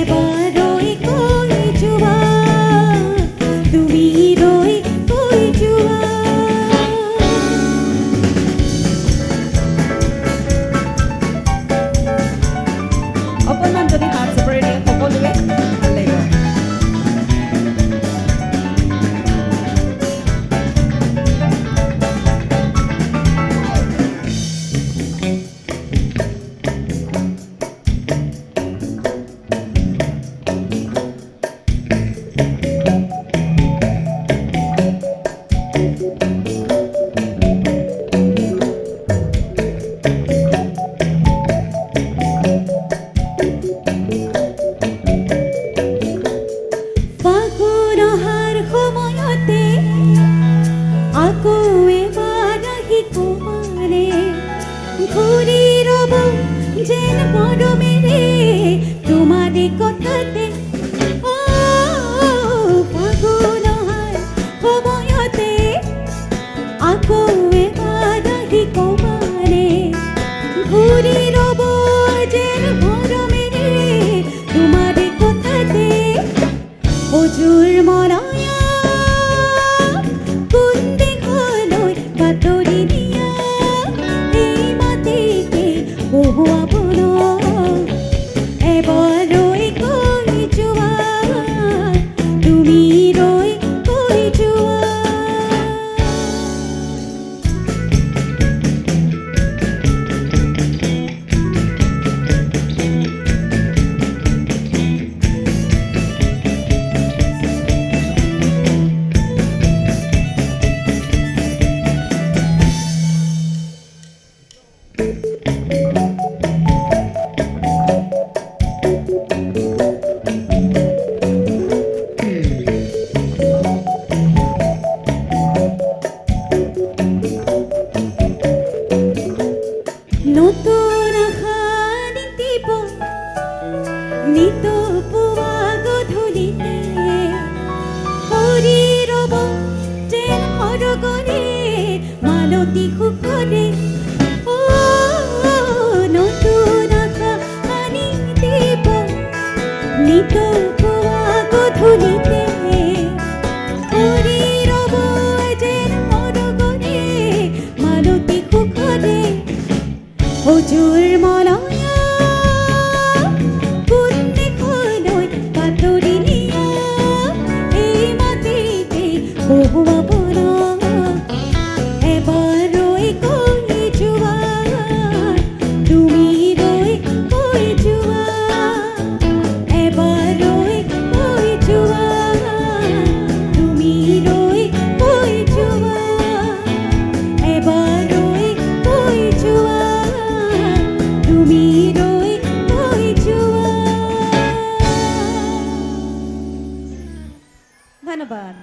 এবাৰৈ কৈ যোৱা তুমি ৰৈ কৈ যোৱা অকণমান যদি হাত চাপৰি দিয়ে সকলোৱে ভাল লাগিব যেন মৰমেৰে তোমাৰে কথাতে ফাগুন অহাৰ সময়তে আকৌ এবাৰ আহি কমাৰে ঘূৰি ৰ'ব যেন মৰমেৰে তোমাৰে কথাতে অজুৰ মৰয়া কোন দিশলৈ বাতৰি দিয়া এই মাটিতে বহুৱাব এবাৰৈ কৈ যোৱা তুমি ৰৈ কৈ যোৱা নতুন আশা নিতিব নিত পুৱা গধূলিতে হৰি ৰ'ব যেন সৰগৰে মালতী সুখৰে নতুন আশা নিতিব নিত পুৱা গধূলিতে